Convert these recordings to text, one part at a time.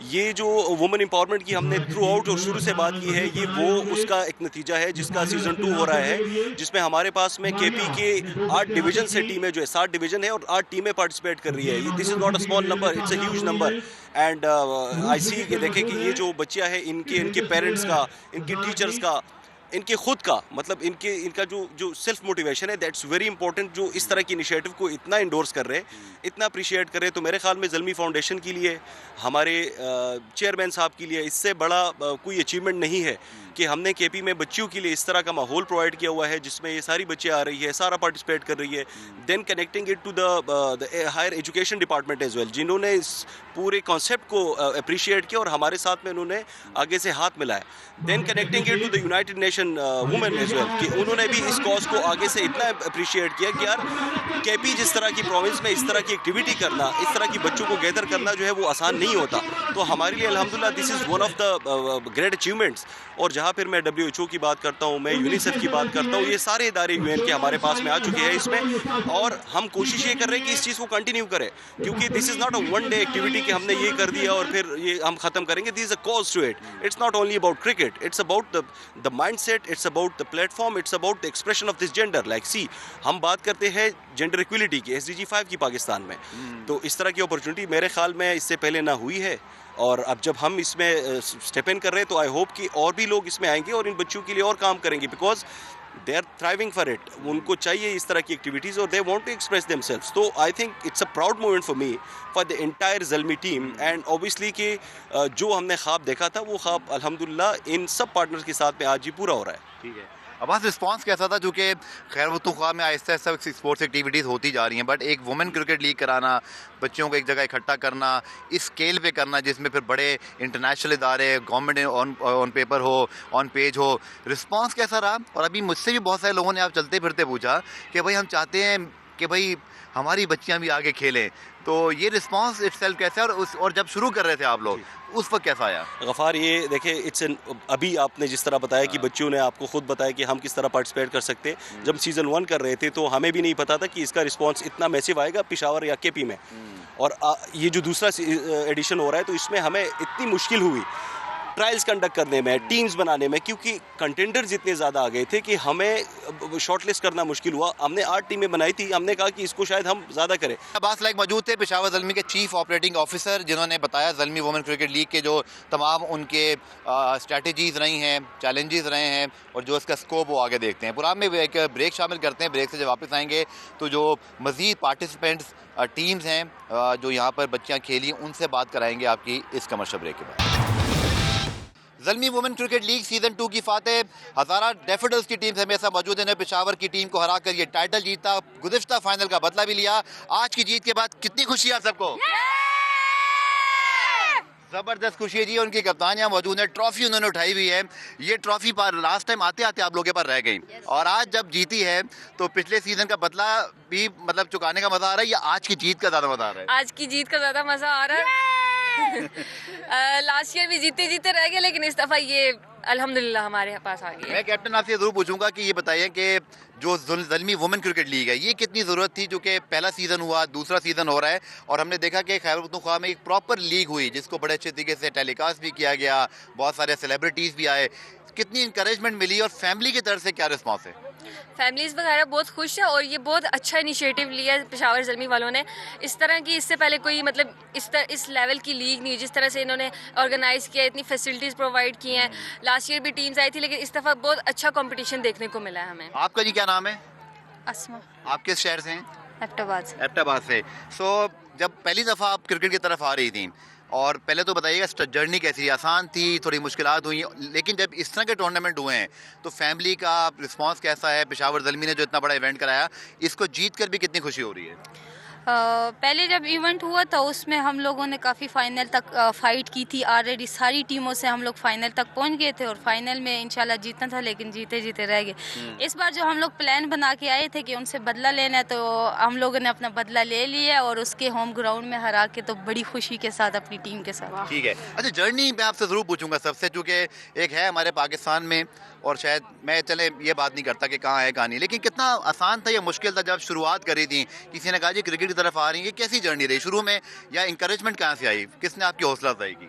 یہ جو women empowerment کی ہم نے تھرو آؤٹ اور شروع سے بات کی ہے، یہ وہ اس کا ایک نتیجہ ہے جس کا سیزن 2 ہو رہا ہے، جس میں ہمارے پاس میں کے پی کے 8 ڈویژن سے ٹیمیں جو ہے 7 ڈویژن ہے اور 8 ٹیمیں پارٹیسپیٹ کر رہی ہے. This is not a small number, it's a huge number. And I see کہ دیکھیں کہ یہ جو بچیاں ہیں ان کے پیرنٹس کا، ان کے ٹیچرز کا، ان کے خود کا، مطلب ان کا جو سیلف موٹیویشن ہے، دیٹس ویری امپورٹنٹ. جو اس طرح کی انیشیٹو کو اتنا انڈورس کر رہے، اتنا اپریشیٹ کر رہے، تو میرے خیال میں زلمی فاؤنڈیشن کے لیے، ہمارے چیئرمین صاحب کے لیے اس سے بڑا کوئی اچیومنٹ نہیں ہے کہ ہم نے کے پی میں بچیوں کے لیے اس طرح کا ماحول پرووائڈ کیا ہوا ہے جس میں یہ ساری بچے آ رہی ہے، سارا پارٹیسپیٹ کر رہی ہے. Then connecting it to the higher education department as well, جنہوں نے اس پورے کانسیپٹ کو اپریشیٹ کیا اور ہمارے ساتھ میں انہوں نے آگے سے ہاتھ ملایا. Then connecting it to the United Nation Women as well, کہ انہوں نے بھی اس کاز کو آگے سے اتنا اپریشیٹ کیا کہ یار کے پی جس طرح کی پروونس میں اس طرح کی ایکٹیویٹی کرنا، اس طرح کی بچوں کو گیدر کرنا جو ہے وہ آسان نہیں ہوتا. تو ہمارے لیے الحمدللہ this is one of the great achievements. اور جہاں پھر میں WHO کی بات کرتا ہوں، میں یونیسیف کی بات کرتا ہوں، یہ سارے ادارے UN کے ہمارے پاس میں آ چکے ہیں اس میں، اور ہم کوشش یہ کر رہے ہیں کہ اس چیز کو کنٹینیو کریں، کیونکہ this is not a one day activity کہ ہم نے یہ کر دیا اور پھر یہ ہم ختم کریں گے. This is a cause to it. It's not only about cricket, it's about the mindset, it's about the platform, it's about the expression of this gender. Like see ہم بات کرتے ہیں جینڈر ایکویلٹی کی SDG 5 کی پاکستان میں، تو اس طرح کی اپرچونٹی میرے خیال میں اس سے پہلے نہ ہوئی ہے. اور اب جب ہم اس میں اسٹیپ ان کر رہے ہیں تو آئی ہوپ کہ اور بھی لوگ اس میں آئیں گے اور ان بچوں کے لیے اور کام کریں گے، because they are thriving for it. ان کو چاہیے اس طرح کی ایکٹیویٹیز اور they want to express themselves. تو I think it's a proud moment for me, for the entire Zalmi team. And obviously کہ جو ہم نے خواب دیکھا تھا وہ خواب الحمدللہ ان سب پارٹنرز کے ساتھ میں آج ہی پورا ہو رہا ہے. ٹھیک ہے. عباس رسپانس کیسا تھا؟ چونکہ خیر پختونخوا میں آہستہ آہستہ اسپورٹس ایکٹیویٹیز ہوتی جا رہی ہیں، بٹ ایک وومن کرکٹ لیگ کرانا، بچوں کو ایک جگہ اکٹھا کرنا، اس اسکیل پہ کرنا جس میں پھر بڑے انٹرنیشنل ادارے، government on paper who, on page who, response کیسا رہا؟ اور ابھی مجھ سے بھی بہت سارے لوگوں نے آپ چلتے پھرتے پوچھا کہ بھائی ہم چاہتے ہیں کہ بھائی ہماری بچیاں بھی آگے کھیلیں، تو یہ رسپانس اٹ سیلف کیسا ہے؟ اور جب شروع کر رہے تھے آپ لوگ اس وقت کیسا آیا؟ غفار یہ دیکھیں ابھی آپ نے جس طرح بتایا کہ بچوں نے آپ کو خود بتایا کہ ہم کس طرح پارٹیسپیٹ کر سکتے. جب سیزن 1 کر رہے تھے تو ہمیں بھی نہیں پتا تھا کہ اس کا رسپانس اتنا میسو آئے گا پشاور یا کے پی میں. اور یہ جو دوسرا ایڈیشن ہو رہا ہے تو اس میں ہمیں اتنی مشکل ہوئی ٹرائلز کنڈکٹ کرنے میں، ٹیمز بنانے میں، کیونکہ کنٹینڈرز اتنے زیادہ آ گئے تھے کہ ہمیں شارٹ لسٹ کرنا مشکل ہوا. ہم نے 8 ٹیمیں بنائی تھی، ہم نے کہا کہ اس کو شاید ہم زیادہ کریں. عباس لائک موجود تھے پشاور زلمی کے چیف آپریٹنگ آفیسر، جنہوں نے بتایا زلمی وومن کرکٹ لیگ کے جو تمام ان کے اسٹریٹجیز رہی ہیں، چیلنجز رہے ہیں، اور جو اس کا اسکوپ وہ آگے دیکھتے ہیں. پرام میں ایک بریک شامل کرتے ہیں، بریک سے جب واپس آئیں گے تو جو مزید پارٹیسپینٹس ٹیمز ہیں جو یہاں پر بچیاں کھیلی ان سے بات کرائیں گے آپ کی اس کمرشل بریک کے بعد. Zalmi women cricket league season 2 کی فاتح ہزارہ ڈیفیڈلز کی ٹیم ہمیشہ موجود ہے. پشاور کی ٹیم کو ہرا کر یہ ٹائٹل جیتا، گزشتہ فائنل کا بدلہ بھی لیا. آج کی جیت کے بعد کتنی خوشی ہے آپ سب کو؟ زبردست خوشی ہے جی. ان کی کپتان یہاں موجود ہے، ٹرافی انہوں نے اٹھائی ہوئی ہے. یہ ٹرافی پر لاسٹ ٹائم آتے آتے آپ لوگوں کے پاس رہ گئی، اور آج جب جیتی ہے تو پچھلے سیزن کا بدلہ بھی مطلب چکانے کا مزہ آ رہا ہے یا آج کی جیت کا زیادہ مزہ آ رہا ہے؟ آج کی جیت کا زیادہ مزہ آ رہا ہے. لاسٹ ایئر بھی جیتے رہ گئے، لیکن اس دفعہ یہ الحمدللہ ہمارے پاس آ گئی. میں کیپٹن آپ سے ضرور پوچھوں گا کہ یہ بتائیں کہ جو زلمی وومن کرکٹ لیگ ہے یہ کتنی ضرورت تھی؟ چونکہ پہلا سیزن ہوا، دوسرا سیزن ہو رہا ہے، اور ہم نے دیکھا کہ خیبر پختونخوا میں ایک پراپر لیگ ہوئی جس کو بڑے اچھے طریقے سے ٹیلی کاسٹ بھی کیا گیا، بہت سارے سیلیبریٹیز بھی آئے. کتنی انکریجمنٹ ملی اور فیملی کی طرف سے کیا رسپانس ہے؟ فیملیز وغیرہ بہت خوش ہے، اور یہ بہت اچھا انیشیٹو لیا ہے پشاور زلمی والوں نے. اس طرح کی اس سے پہلے کوئی مطلب اس لیول کی لیگ نہیں، جس طرح سے انہوں نے آرگنائز کیا، اتنی فیسلٹیز پرووائڈ کی ہیں. لاسٹ ایئر بھی ٹیمز آئی تھی، لیکن اس دفعہ بہت اچھا کمپٹیشن دیکھنے کو ملا ہے ہمیں. آپ کا جی کیا نام ہے؟ اسما. آپ کس شہر سے ہیں؟ ایبٹ آباد سے. سو جب پہلی دفعہ آپ کرکٹ کی طرف آ رہی تھیں، اور پہلے تو بتائیے گا جرنی کیسی تھی؟ آسان تھی؟ تھوڑی مشکلات ہوئی؟ لیکن جب اس طرح کے ٹورنامنٹ ہوئے ہیں تو فیملی کا رسپانس کیسا ہے؟ پشاور زلمی نے جو اتنا بڑا ایونٹ کرایا، اس کو جیت کر بھی کتنی خوشی ہو رہی ہے؟ پہلے جب ایونٹ ہوا تھا اس میں ہم لوگوں نے کافی فائنل تک فائٹ کی تھی. آلریڈی ساری ٹیموں سے ہم لوگ فائنل تک پہنچ گئے تھے اور فائنل میں انشاءاللہ جیتنا تھا، لیکن جیتے رہ گئے. اس بار جو ہم لوگ پلان بنا کے آئے تھے کہ ان سے بدلہ لینا ہے، تو ہم لوگوں نے اپنا بدلہ لے لیا اور اس کے ہوم گراؤنڈ میں ہرا کے تو بڑی خوشی کے ساتھ اپنی ٹیم کے ساتھ. ٹھیک ہے. اچھا جرنی میں آپ سے ضرور پوچھوں گا سب سے، چونکہ ایک ہے ہمارے پاکستان میں، اور شاید میں چلے یہ بات نہیں کرتا کہ کہاں ہے کہاں نہیں، لیکن کتنا آسان تھا یا مشکل تھا جب شروعات کری تھی؟ کسی نے کہا جی کرکٹ کی طرف آ رہی ہیں، کیسی جرنی رہی شروع میں، یا انکریجمنٹ کہاں سے آئی؟ کس نے آپ کی حوصلہ افزائی کی؟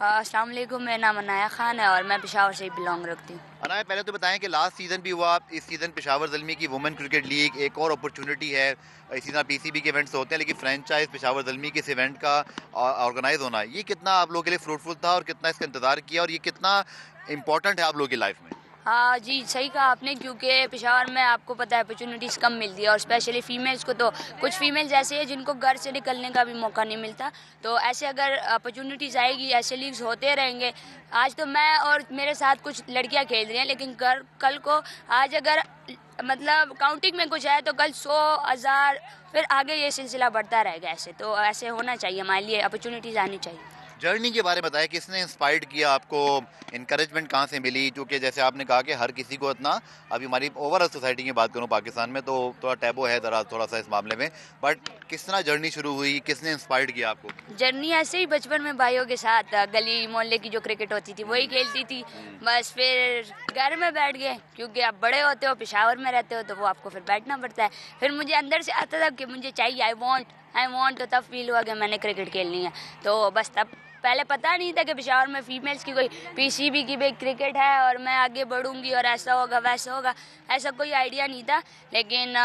السلام علیکم، میرا نام عنایہ خان ہے اور میں پشاور سے ہی بلانگ رکھتی ہوں. عنایہ، پہلے تو بتائیں کہ لاسٹ سیزن بھی ہوا، اس سیزن پشاور زلمی کی وومن کرکٹ لیگ ایک اور اپرچونٹی ہے. اسی طرح پی سی بی کے ایونٹس ہوتے ہیں، لیکن فرینچائز پشاور زلمی کے اس ایونٹ کا آرگنائز ہونا، یہ کتنا آپ لوگوں کے لیے فروٹفل تھا اور کتنا اس کا انتظار کیا، اور یہ کتنا امپورٹنٹ ہے آپ لوگوں کی لائف میں؟ ہاں جی، صحیح کہا آپ نے، کیونکہ پشاور میں آپ کو پتہ ہے اپرچونیٹیز کم ملتی ہے، اور اسپیشلی فیمیلز کو. تو کچھ فیمیلز ایسے ہیں جن کو گھر سے نکلنے کا بھی موقع نہیں ملتا. تو ایسے اگر اپرچونیٹیز آئے گی، ایسے لیگز ہوتے رہیں گے. آج تو میں اور میرے ساتھ کچھ لڑکیاں کھیل رہی ہیں، لیکن کل کو آج اگر مطلب کاؤنٹنگ میں کچھ ہے تو کل 100 1000 پھر آگے یہ سلسلہ بڑھتا رہے گا. ایسے تو ایسے ہونا چاہیے، ہمارے لیے اپرچونیٹیز آنی چاہیے. جرنی کے بارے میں بتائیں، کس نے انسپائرڈ کیا آپ کو، انکریجمنٹ کہاں سے ملی؟ کیونکہ جیسے آپ نے کہا کہ ہر کسی کو اتنا، ابھی ہماری اوور آل سوسائٹی کی بات کروں پاکستان میں تو تھوڑا ٹیبو ہے تھوڑا سا اس معاملے میں، بٹ کس طرح جرنی شروع ہوئی، کس نے انسپائرڈ کیا آپ کو؟ جرنی ایسے ہی بچپن میں بھائیوں کے ساتھ گلی محلے کی جو کرکٹ ہوتی تھی وہی کھیلتی تھی بس. پھر گھر میں بیٹھ گئے، کیونکہ آپ بڑے ہوتے ہو، پشاور میں رہتے ہو، تو وہ آپ کو پھر بیٹھنا پڑتا ہے. پھر مجھے اندر سے آتا تھا کہ مجھے چاہیے، آئی وانٹ، تو تب فیل ہوا کہ میں نے کرکٹ کھیلنی ہے. تو بس تب پہلے پتہ نہیں تھا کہ پشاور میں فیمیلز کی کوئی پی سی بی کی بھی کرکٹ ہے اور میں آگے بڑھوں گی اور ایسا ہوگا ویسا ہوگا، ایسا کوئی آئیڈیا نہیں تھا. لیکن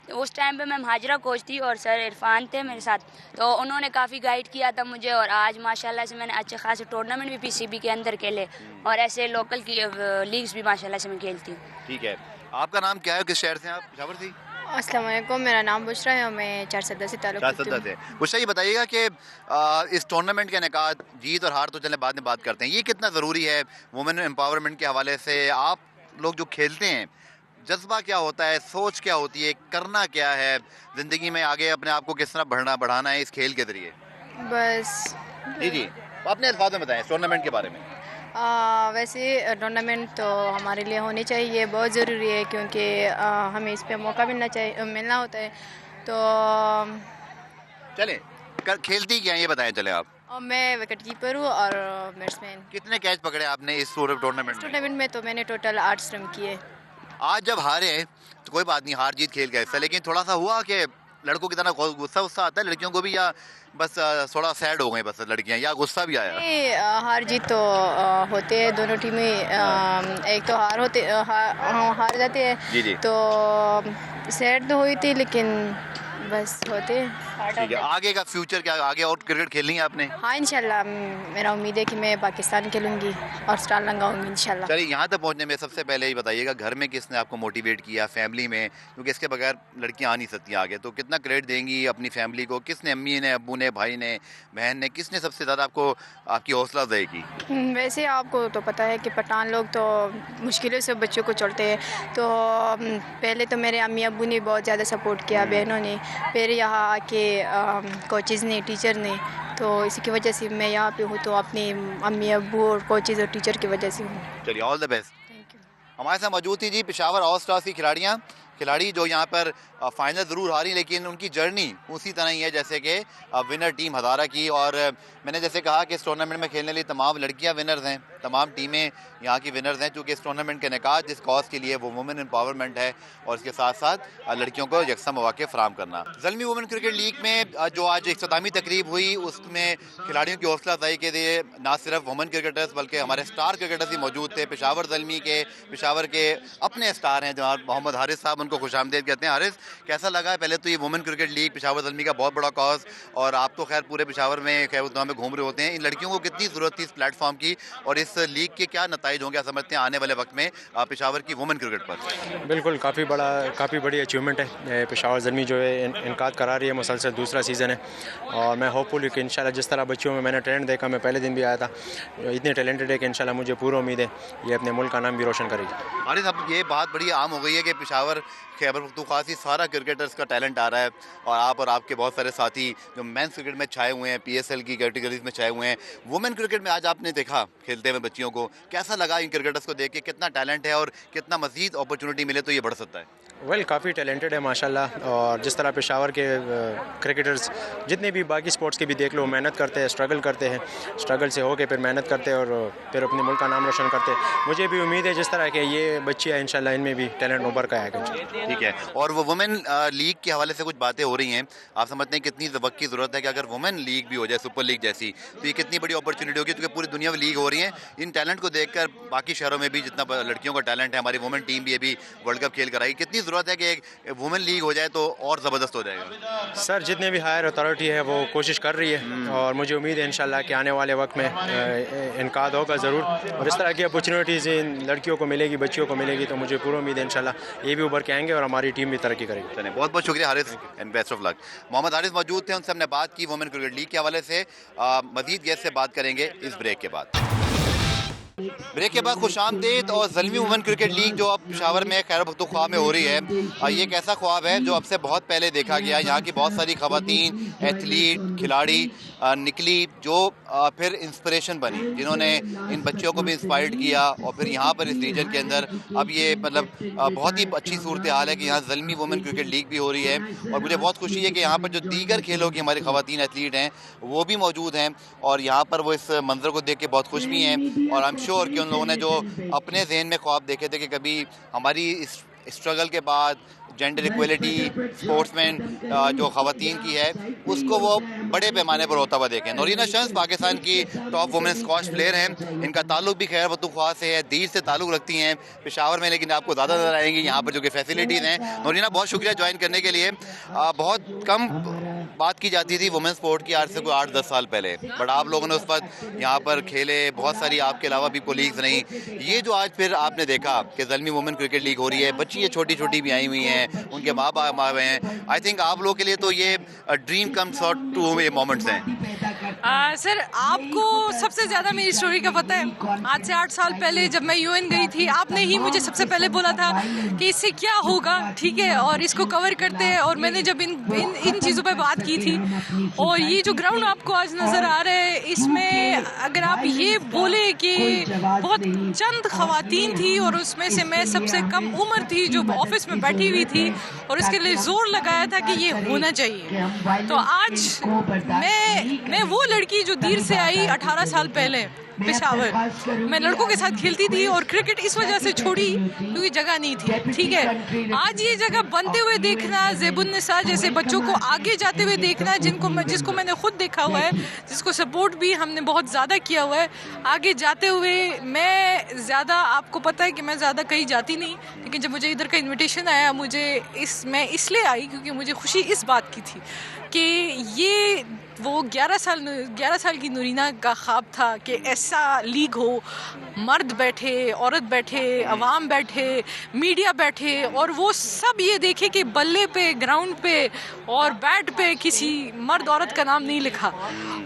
اس ٹائم پہ میں مہاجرہ کوچ تھی اور سر عرفان تھے میرے ساتھ، تو انہوں نے کافی گائیڈ کیا تھا مجھے. اور آج ماشاءاللہ سے میں نے اچھے خاصے ٹورنامنٹ بھی پی سی بی کے اندر کھیلے، اور ایسے لوکل کی لیگز بھی ماشاءاللہ سے میں کھیلتی ہوں. ٹھیک ہے، آپ کا نام کیا ہے، کس شہر سے ہیں آپ؟ پشاور سے؟ السلام علیکم، میرا نام بشرا ہے اور میں 410 سے تعلق رکھتی ہوں. بشرا، یہ بتائیے گا کہ اس ٹورنامنٹ کے انعقاد، جیت اور ہار تو چلیں بعد میں بات کرتے ہیں، یہ کتنا ضروری ہے وومن امپاورمنٹ کے حوالے سے؟ آپ لوگ جو کھیلتے ہیں، جذبہ کیا ہوتا ہے، سوچ کیا ہوتی ہے، کرنا کیا ہے زندگی میں آگے، اپنے آپ کو کس طرح بڑھانا ہے اس کھیل کے ذریعے؟ بس جی اپنے الفاظ میں بتائیں اس ٹورنامنٹ کے بارے میں. ویسے ٹورنامنٹ تو ہمارے لیے ہونی چاہیے، بہت ضروری ہے، کیونکہ ہمیں اس پہ موقع ملنا ہوتا ہے. تو چلیں کھیلتی کیا ہیں یہ بتائیں چلیں آپ. میں وکٹ کیپر ہوں اور بیٹسمین. کتنے کیچ پکڑے آپ نے اس ٹورنامنٹ میں؟ تو میں نے ٹوٹل 8 رن کیے. آج جب ہارے تو کوئی بات نہیں، ہار جیت کھیل کا حصہ، لیکن تھوڑا سا ہوا کہ لڑکوں کی طرح غصہ آتا ہے لڑکیوں کو بھی، یا بس تھوڑا سیڈ ہو گئے بس لڑکیاں، یا غصہ بھی آیا؟ ہار جیت تو ہوتے ہیں دونوں ٹیمیں، ایک تو ہار جاتے ہیں. جی تو سیڈ تو ہوئی تھی، لیکن بس ہوتے. ٹھیک ہے، آگے کا فیوچر کیا، آگے اور کرکٹ کھیلنی ہے آپ نے؟ ہاں انشاءاللہ، میرا امید ہے کہ میں پاکستان کھیلوں گی اور اسٹار لگاؤں گی انشاءاللہ. چلیے، یہاں تک پہنچنے میں سب سے پہلے یہ بتائیے گا گھر میں کس نے آپ کو موٹیویٹ کیا، فیملی میں، کیونکہ اس کے بغیر لڑکیاں آ نہیں سکتی آگے، تو کتنا کریڈٹ دیں گی اپنی فیملی کو؟ کس نے، امی نے، ابو نے، بھائی نے، بہن نے، کس نے سب سے زیادہ آپ کو آپ کی حوصلہ افزائی کی؟ ویسے آپ کو تو پتہ ہے کہ پٹھان لوگ تو مشکلوں سے بچوں کو چڑھتے ہیں، تو پہلے تو میرے امی ابو نے بہت زیادہ سپورٹ کیا، بہنوں نے، پھر یہاں آ کے کوچز نے، ٹیچر نے، تو اسی کی وجہ سے میں یہاں پہ ہوں، تو اپنے امی ابو اور کوچز اور ٹیچر کی وجہ سے ہوں. چلیے، آل دا بیسٹ. Thank you. ہمارے ساتھ موجود تھی جی پشاور آل اسٹارز کی کھلاڑی جو یہاں پر فائنل ضرور ہاری، لیکن ان کی جرنی اسی طرح ہی ہے جیسے کہ ونر ٹیم ہزارہ کی. اور میں نے جیسے کہا کہ اس ٹورنامنٹ میں کھیلنے والی تمام لڑکیاں ونرز ہیں، تمام ٹیمیں یہاں کی ونرز ہیں، چونکہ اس ٹورنامنٹ کے انعقاد جس کاز کے لیے وہ وومن امپاورمنٹ ہے، اور اس کے ساتھ ساتھ لڑکیوں کو یکساں مواقع فراہم کرنا. زلمی وومن کرکٹ لیگ میں جو آج اختتامی تقریب ہوئی، اس میں کھلاڑیوں کی حوصلہ افزائی کے لیے نہ صرف وومن کرکٹرز بلکہ ہمارے اسٹار کرکٹرز بھی موجود تھے. پشاور زلمی کے، پشاور کے اپنے اسٹار ہیں جناب محمد حارث صاحب، ان کو خوش آمدید کہتے ہیں. حارث، کیسا لگا؟ پہلے تو یہ women cricket league Peshawar Zalmi کا بہت بڑا کاز، اور آپ تو خیر پورے پشاور میں، خیر خیبر میں گھوم رہے ہوتے ہیں، ان لڑکیوں کو کتنی ضرورت تھی اس پلیٹ فارم کی، اور اس لیگ کے کیا نتائج ہوں گے سمجھتے ہیں آنے والے وقت میں پشاور کی وومن کرکٹ پر؟ بالکل، کافی بڑی اچیومنٹ ہے. پشاور زلمی جو ہے انعقاد کرا رہی ہے، مسلسل دوسرا سیزن ہے، اور میں ہوپ فل کہ انشاءاللہ جس طرح بچوں میں نے ٹیلنٹ دیکھا، میں پہلے دن بھی آیا تھا، اتنے ٹیلنٹڈ ہے کہ انشاءاللہ مجھے پورا امید ہے یہ اپنے ملک کا نام بھی روشن کرے گی. حارث صاحب، یہ بات بڑی عام ہو گئی ہے کہ پشاور خیبر پختونخوا سے سارا کرکٹرز کا ٹیلنٹ آ رہا ہے، اور آپ کے بہت سارے ساتھی جو مینس کرکٹ میں چھائے ہوئے ہیں، پی ایس ایل کی کیٹیگریز میں چھائے ہوئے ہیں، وومن کرکٹ میں آج آپ نے دیکھا کھیلتے ہوئے بچیوں کو، کیسا لگا ان کرکٹرز کو دیکھ کے؟ کتنا ٹیلنٹ ہے اور کتنا مزید اپرچونٹی ملے تو یہ بڑھ سکتا ہے؟ کافی ٹیلنٹڈ ہے ماشاءاللہ، اور جس طرح پشاور کے کرکٹرز جتنے بھی باقی سپورٹس کے بھی دیکھ لو، محنت کرتے ہیں، اسٹرگل کرتے ہیں، اسٹرگل سے ہو کے پھر محنت کرتے ہیں اور پھر اپنے ملک کا نام روشن کرتے ہیں. مجھے بھی امید ہے جس طرح کہ یہ بچیاں انشاءاللہ ان میں بھی ٹیلنٹ ابھر کر آئے گا. ٹھیک ہے. اور وہ وومن لیگ کے حوالے سے کچھ باتیں ہو رہی ہیں, آپ سمجھتے ہیں کتنی وقت کی ضرورت ہے کہ اگر وومن لیگ بھی ہو جائے سپر لیگ جیسی, تو یہ کتنی بڑی اپرچونیٹی ہوگی, کیونکہ پوری دنیا میں لیگ ہو رہی ہیں. ان ٹیلنٹ کو دیکھ کر باقی شہروں میں بھی جتنا لڑکیوں کا ٹیلنٹ ہے, ہماری وومن ٹیم بھی ابھی ورلڈ کپ کھیل کر آئی, کتنی ضرورت ہے کہ ایک وومن لیگ ہو جائے تو اور زبردست ہو جائے گا. سر جتنے بھی ہائر اتھارٹی ہے وہ کوشش کر رہی ہے, اور مجھے امید ہے انشاءاللہ کہ آنے والے وقت میں انعقاد ہوگا ضرور, اور اس طرح کی اپرچونیٹیز ان لڑکیوں کو ملے گی, بچیوں کو ملے گی, تو مجھے پورا امید ہے انشاءاللہ یہ بھی ابھر کے آئیں گے اور ہماری ٹیم بھی ترقی کرے گی. بہت بہت شکریہ حارث, اینڈ بیسٹ آف لک. محمد حارث موجود تھے, ان سے ہم نے بات کی وومن کرکٹ لیگ کے حوالے سے. مزید گیسٹ سے بات کریں گے اس بریک کے بعد. بریک کے بعد خوش آمدید. اور زلمی وومن کرکٹ لیگ جو اب پشاور میں خیر پختونخوا میں ہو رہی ہے, یہ ایک ایسا خواب ہے جو اب سے بہت پہلے دیکھا گیا. یہاں کی بہت ساری خواتین ایتھلیٹ کھلاڑی نکلی جو پھر انسپریشن بنی, جنہوں نے ان بچوں کو بھی انسپائرڈ کیا, اور پھر یہاں پر اس ریجن کے اندر اب یہ مطلب بہت ہی اچھی صورتحال ہے کہ یہاں زلمی وومن کرکٹ لیگ بھی ہو رہی ہے. اور مجھے بہت خوشی ہے کہ یہاں پر جو دیگر کھیلوں کی ہماری خواتین ایتھلیٹ ہیں وہ بھی موجود ہیں, اور یہاں پر وہ اس منظر کو دیکھ کے بہت خوش بھی ہیں. اور آئی ایم شیور کہ ان لوگوں نے جو اپنے ذہن میں خواب دیکھے تھے کہ کبھی ہماری اسٹرگل کے بعد جینڈر ایکویلٹی اسپورٹس مین جو خواتین کی ہے اس کو وہ بڑے پیمانے پر ہوتا ہوا دیکھیں. نورینہ شمس پاکستان کی ٹاپ وومن اسکواش پلیئر ہیں, ان کا تعلق بھی خیر پختونخوا سے ہے, دیر سے تعلق رکھتی ہیں پشاور میں, لیکن آپ کو زیادہ نظر آئیں گی یہاں پر جو کہ فیسلٹیز ہیں. نورینہ بہت شکریہ جوائن کرنے کے لیے. بہت کم بات کی جاتی تھی وومن اسپورٹ کی آج سے کوئی 8-10 سال پہلے, بٹ آپ لوگوں نے اس وقت یہاں پر کھیلے, بہت ساری آپ کے علاوہ بھی کولیگز رہیں. یہ جو آج پھر آپ نے دیکھا کہ زلمی وومن کرکٹ لیگ ہو رہی ہے, بچی یہ چھوٹی چھوٹی بھی آئی ہوئی ہیں, ان کے ماں باپ آئے ہوئے ہیں, آئی تھنک آپ لوگوں کے لیے تو یہ ڈریم کم سارٹ ٹو یہ مومنٹس ہیں. سر آپ کو سب سے زیادہ میری اسٹوری کا پتہ ہے. آج سے 8 سال پہلے جب میں UN گئی تھی, آپ نے ہی مجھے سب سے پہلے بولا تھا کہ اس سے کیا ہوگا, ٹھیک ہے, اور اس کو کور کرتے ہیں. اور میں نے جب ان چیزوں پہ بات کی تھی, اور یہ جو گراؤنڈ آپ کو آج نظر آ رہا ہے, اس میں اگر آپ یہ بولے کہ بہت چند خواتین تھی اور اس میں سے میں سب سے کم عمر تھی جو آفس میں بیٹھی ہوئی تھی, اور اس کے لیے زور لگایا تھا کہ یہ ہونا چاہیے. تو آج میں وہ لڑکی جو دیر سے آئی 18 سال پہلے پشاور, میں لڑکوں کے ساتھ کھیلتی تھی اور کرکٹ اس وجہ سے چھوڑی کیونکہ جگہ نہیں تھی, ٹھیک ہے. آج یہ جگہ بنتے ہوئے دیکھنا, زیب النساء جیسے بچوں کو آگے جاتے ہوئے دیکھنا, جس کو میں نے خود دیکھا ہوا ہے, جس کو سپورٹ بھی ہم نے بہت زیادہ کیا ہوا ہے, آگے جاتے ہوئے. میں زیادہ, آپ کو پتہ ہے کہ میں زیادہ کہیں جاتی نہیں, لیکن جب مجھے ادھر کا انویٹیشن آیا, میں اس لیے آئی کیونکہ مجھے خوشی اس بات کی تھی کہ یہ وہ 11 سال کی نورینہ کا خواب تھا کہ ایسا لیگ ہو, مرد بیٹھے, عورت بیٹھے, عوام بیٹھے, میڈیا بیٹھے, اور وہ سب یہ دیکھے کہ بلے پہ, گراؤنڈ پہ اور بیٹ پہ کسی مرد عورت کا نام نہیں لکھا.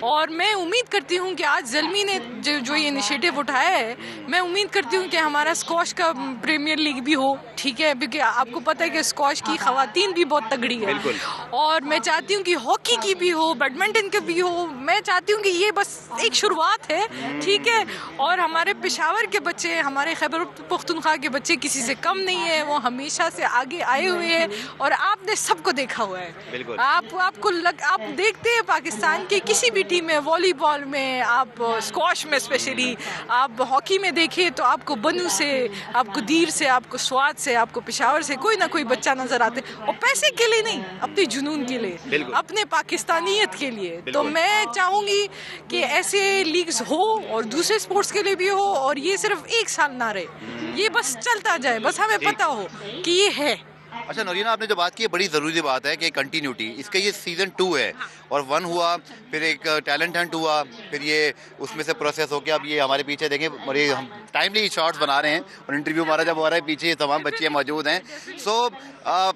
اور میں امید کرتی ہوں کہ آج زلمی نے جو یہ انیشیٹو اٹھایا ہے, میں امید کرتی ہوں کہ ہمارا اسکواش کا پریمیئر لیگ بھی ہو, ٹھیک ہے, کیونکہ آپ کو پتہ ہے کہ اسکواش کی خواتین بھی بہت تگڑی ہے. اور میں چاہتی ہوں کہ ہاکی کی بھی ہو, بیڈمنٹن کے بھی ہو. میں چاہتی ہوں کہ یہ بس ایک شروعات ہے, ٹھیک ہے. اور ہمارے پشاور کے بچے, ہمارے خیبر پختونخوا کے بچے کسی سے کم نہیں ہیں, وہ ہمیشہ سے آگے آئے ہوئے ہیں, اور آپ نے سب کو دیکھا ہوا ہے. آپ دیکھتے ہیں پاکستان کے کسی بھی ٹیم میں, والی بال میں, آپ اسکواش میں اسپیشلی, آپ ہاکی میں دیکھیں تو آپ کو بنو سے, آپ کو دیر سے, آپ کو سوات سے, آپ کو پشاور سے کوئی نہ کوئی بچہ نظر آتے, اور پیسے کے لیے نہیں, اپنے جنون کے لیے, اپنے پاکستانیت کے لیے. تو میں چاہوں گی کہ ایسے لیگز ہو اور دوسرے سپورٹس کے لیے بھی ہو, اور یہ صرف 1 سال نہ رہے, یہ بس چلتا جائے, بس ہمیں پتہ ہو کہ یہ ہے. اچھا نورینہ, آپ نے جو بات کی ہے بڑی ضروری بات ہے کہ کنٹینیوٹی, اس کا یہ سیزن 2 ہے, اور 1 ہوا, پھر ایک ٹیلنٹ ہنٹ ہوا, پھر یہ اس میں سے پروسیس ہو کے اب یہ ہمارے پیچھے دیکھیں, اور یہ ہم ٹائملی شارٹس بنا رہے ہیں, اور انٹرویو ہمارا جب ہو رہا ہے پیچھے یہ تمام بچے موجود ہیں. سو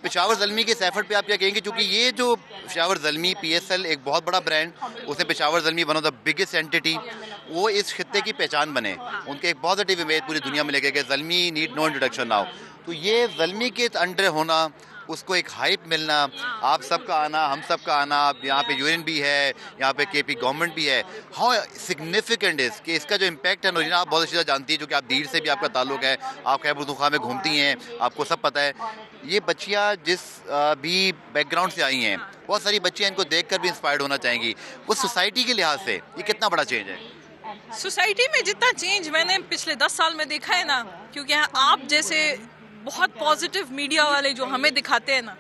پشاور زلمی کے اس ایفرٹ پہ آپ کیا کہیں گے, چونکہ یہ جو پشاور زلمی PSL ایک بہت بڑا برانڈ, اس نے Peshawar Zalmi one of the biggest entity, وہ اس خطے کی پہچان بنے, ان کے ایک پازیٹیو امیج پوری دنیا میں لے کے گئے, زلمی نیڈ نو انٹروڈکشن ناؤ. تو یہ زلمی کے انڈر ہونا, اس کو ایک ہائپ ملنا, آپ سب کا آنا, ہم سب کا آنا, یہاں پہ UN بھی ہے, یہاں پہ KP گورنمنٹ بھی ہے, ہاؤ سگنیفیکنٹ از کہ اس کا جو امپیکٹ ہے. نورینہ آپ بہت اچھی طرح جانتی ہیں, جو کہ آپ دیر سے بھی آپ کا تعلق ہے, آپ خیبر پختونخوا میں گھومتی ہیں, آپ کو سب پتہ ہے. یہ بچیاں جس بھی بیک گراؤنڈ سے آئی ہیں, بہت ساری بچیاں ان کو دیکھ کر بھی انسپائرڈ ہونا چاہیں گی. وہ سوسائٹی کے لحاظ سے یہ کتنا بڑا چینج ہے؟ سوسائٹی میں جتنا چینج میں نے پچھلے 10 سال میں دیکھا ہے نا, کیونکہ آپ جیسے بہت پازیٹیو میڈیا والے جو ہمیں دکھاتے ہیں نا,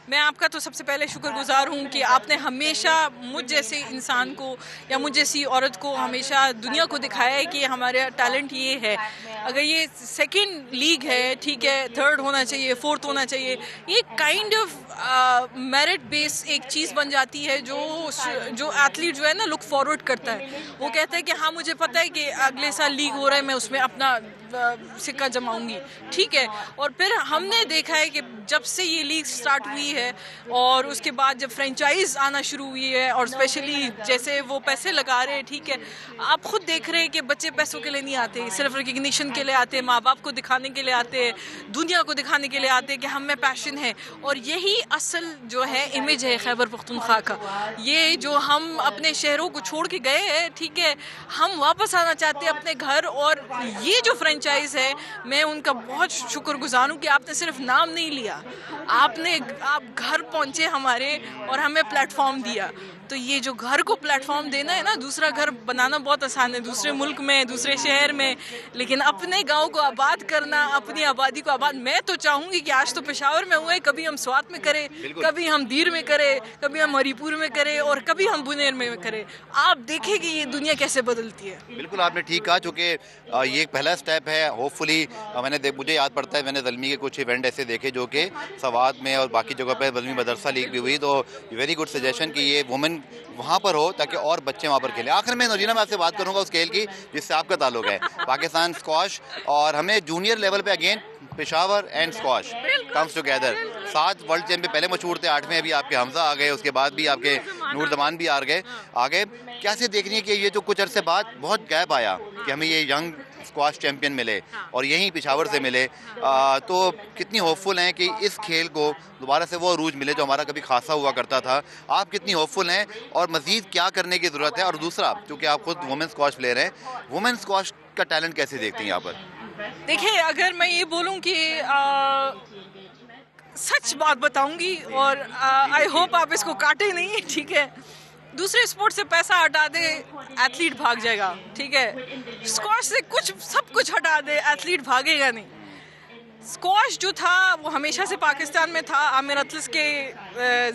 میں آپ کا تو سب سے پہلے شکر گزار ہوں کہ آپ نے ہمیشہ مجھ جیسے انسان کو یا مجھ جیسی عورت کو ہمیشہ دنیا کو دکھایا ہے کہ ہمارا ٹیلنٹ یہ ہے. اگر یہ سیکنڈ لیگ ہے, ٹھیک ہے, تھرڈ ہونا چاہیے, فورتھ ہونا چاہیے, یہ کائنڈ آف میرٹ بیس ایک چیز بن جاتی ہے جو ایتھلیٹ جو ہے نا لک فارورڈ کرتا ہے. وہ کہتا ہے کہ ہاں مجھے پتہ ہے کہ اگلے سال لیگ ہو رہا ہے, میں اس میں اپنا سکہ جماؤں گی, ٹھیک ہے. اور پھر ہم نے دیکھا ہے کہ جب سے یہ لیگ سٹارٹ ہوئی ہے اور اس کے بعد جب فرینچائز آنا شروع ہوئی ہے اور اسپیشلی جیسے وہ پیسے لگا رہے ہیں, ٹھیک ہے, آپ خود دیکھ رہے ہیں کہ بچے پیسوں کے لیے نہیں آتے, صرف ریکگنیشن کے لیے آتے ہیں, ماں باپ کو دکھانے کے لیے آتے ہیں, دنیا کو دکھانے کے لیے آتے ہیں کہ ہم میں پیشن ہے. اور یہی اصل جو ہے امیج ہے خیبر پختونخوا کا. یہ جو ہم اپنے شہروں کو چھوڑ کے گئے ہیں, ٹھیک ہے, ہم واپس آنا چاہتے ہیں اپنے گھر. اور یہ جو فرینچائز ہے, میں ان کا بہت شکر گزار ہوں کہ آپ نے صرف نام نہیں لیا, آپ گھر پہنچے ہمارے اور ہمیں پلیٹ فارم دیا. تو یہ جو گھر کو پلیٹ فارم دینا ہے نا, دوسرا گھر بنانا بہت آسان ہے دوسرے ملک میں, دوسرے شہر میں, لیکن اپنے گاؤں کو آباد کرنا, اپنی آبادی کو آباد. میں تو چاہوں گی کہ آج تو پشاور میں ہوئے, کبھی ہم سوات میں کریں, کبھی ہم دیر میں کریں, کبھی ہم ہری پور میں کریں, اور کبھی ہم بنیر میں کریں. آپ دیکھیں کہ یہ دنیا کیسے بدلتی ہے. بالکل آپ نے ٹھیک کہا, چونکہ یہ ایک پہلا اسٹیپ ہے. ہوپ فلی مجھے یاد پڑتا ہے, میں نے زلمی کے کچھ ایونٹ ایسے دیکھے جو کہ سوات میں اور باقی جگہ پہ زلمی مدرسہ لیگ بھی ہوئی, تو ویری گڈ سجیشن کہ یہ وومن وہاں پر ہو تاکہ اور بچے وہاں پر کھیلیں. آخر میں نورینا, میں آپ سے بات کروں گا اس کھیل کی جس سے آپ کا تعلق ہے, پاکستان اسکواش, اور ہمیں جونیئر لیول پہ again Peshawar and squash comes together. 7 world champion پہلے مشہور تھے, 8ویں ابھی آپ کے حمزہ آ گئے, اس کے بعد بھی آپ کے نور زمان بھی آگے. کیسے دیکھنی ہے کہ یہ جو کچھ عرصے بعد بہت گیپ آیا کہ ہمیں یہ ینگ اسکواش چیمپئن ملے اور یہیں پشاور سے ملے, تو کتنی ہوپ فل ہیں کہ اس کھیل کو دوبارہ سے وہ عروج ملے جو ہمارا کبھی خاصا ہوا کرتا تھا. آپ کتنی ہوپ فل ہیں اور مزید کیا کرنے کی ضرورت ہے؟ اور دوسرا, چونکہ آپ خود وومن اسکواش پلیئر ہیں, وومن اسکواش کا ٹیلنٹ کیسے دیکھتی ہیں یہاں پر؟ دیکھیں, اگر میں یہ بولوں کہ سچ بات بتاؤں گی, اور آئی ہوپ آپ اس کو کاٹے نہیں, ٹھیک ہے, دوسرے اسپورٹ سے پیسہ ہٹا دے ایتھلیٹ بھاگ جائے گا, ٹھیک ہے, اسکواش سے سب کچھ ہٹا دے ایتھلیٹ بھاگے گا نہیں. اسکواش جو تھا وہ ہمیشہ سے پاکستان میں تھا, عامر اطلس کے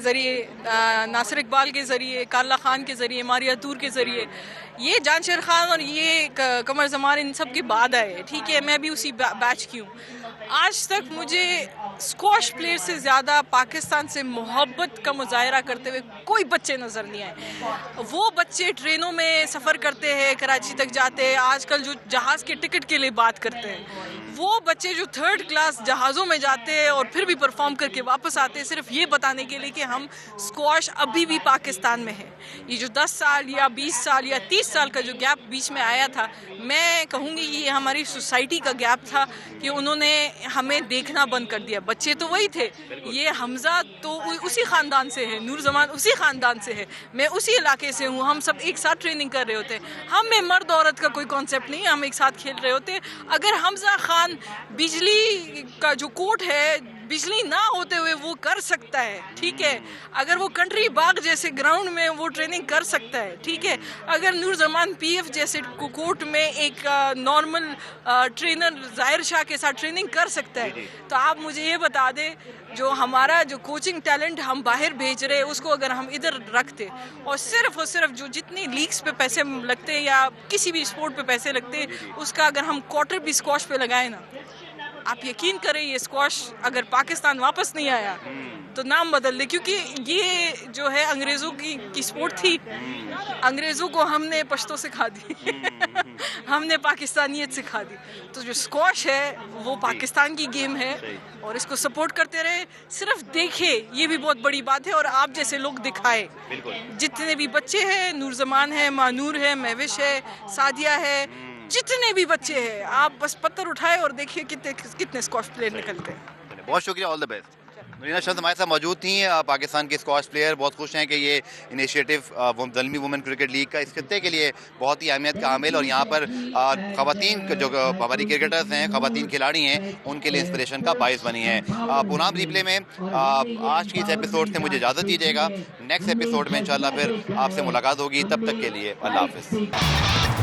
ذریعے, ناصر اقبال کے ذریعے, کارلا خان کے ذریعے, ماریا تور کے ذریعے, یہ جانشیر خان اور یہ قمر زمان ان سب کے بعد آئے, ٹھیک ہے. میں بھی اسی بیچ کی ہوں. آج تک مجھے اسکواش پلیئر سے زیادہ پاکستان سے محبت کا مظاہرہ کرتے ہوئے کوئی بچے نظر نہیں آئے. وہ بچے ٹرینوں میں سفر کرتے ہیں, کراچی تک جاتے ہیں, آج کل جو جہاز کے ٹکٹ کے لیے بات کرتے ہیں, وہ بچے جو 3rd کلاس جہازوں میں جاتے ہیں اور پھر بھی پرفارم کر کے واپس آتے ہیں صرف یہ بتانے کے لیے کہ ہم اسکواش ابھی بھی پاکستان میں ہے. یہ جو 10 سال یا 20 سال یا 30 سال کا جو گیپ بیچ میں آیا تھا, میں کہوں گی یہ ہماری سوسائٹی کا گیپ تھا کہ انہوں نے ہمیں دیکھنا بند کر دیا. بچے تو وہی تھے, یہ حمزہ تو اسی خاندان سے ہے, نور زمان اسی خاندان سے ہے, میں اسی علاقے سے ہوں, ہم سب ایک ساتھ ٹریننگ کر رہے ہوتے. ہم میں مرد عورت کا کوئی کانسیپٹ نہیں, ہم ایک ساتھ کھیل رہے ہوتے. اگر حمزہ خان بجلی کا جو کوٹ ہے, بجلی نہ ہوتے ہوئے وہ کر سکتا ہے, ٹھیک ہے, اگر وہ کنٹری باغ جیسے گراؤنڈ میں وہ ٹریننگ کر سکتا ہے, ٹھیک ہے, اگر نور زمان پی ایف جیسے کورٹ میں ایک نارمل ٹرینر ظاہر شاہ کے ساتھ ٹریننگ کر سکتا ہے, تو آپ مجھے یہ بتا دیں جو ہمارا جو کوچنگ ٹیلنٹ ہم باہر بھیج رہے اس کو اگر ہم ادھر رکھتے اور صرف جو جتنی لیگز پہ پیسے لگتے یا کسی بھی اسپورٹ پہ پیسے لگتے, اس کا اگر ہم کوارٹر بھی اسکواش پہ لگائیں نا, آپ یقین کریں یہ اسکواش اگر پاکستان واپس نہیں آیا تو نام بدل دے, کیونکہ یہ جو ہے انگریزوں کی سپورٹ تھی. انگریزوں کو ہم نے پشتو سکھا دی, ہم نے پاکستانیت سکھا دی. تو جو اسکواش ہے وہ پاکستان کی گیم ہے اور اس کو سپورٹ کرتے رہے, صرف دیکھے, یہ بھی بہت بڑی بات ہے, اور آپ جیسے لوگ دکھائے. جتنے بھی بچے ہیں, نور زمان ہے, مانور ہے, مہوش ہے, سعدیہ ہے, جتنے بھی بچے ہیں, آپ بس پتھر اٹھائے اور دیکھیے کتنے اسکواش پلیئر نکلتے ہیں. بہت شکریہ, آل دا بیسٹ. نورینا شمس ہمارے ساتھ موجود تھیں, پاکستان کے اسکواش پلیئر. بہت خوش ہیں کہ یہ initiative Zalmi women cricket league کا اس خطے کے لیے بہت ہی اہمیت کا حامل, اور یہاں پر خواتین جو ہماری کرکٹرز ہیں, خواتین کھلاڑی ہیں, ان کے لیے انسپریشن کا باعث بنی ہیں. پونام ریپلے میں آج کی اس ایپیسوڈ سے مجھے اجازت دیجیے گا. نیکسٹ ایپیسوڈ میں انشاءاللہ پھر آپ سے ملاقات ہوگی. تب تک کے لیے اللہ حافظ.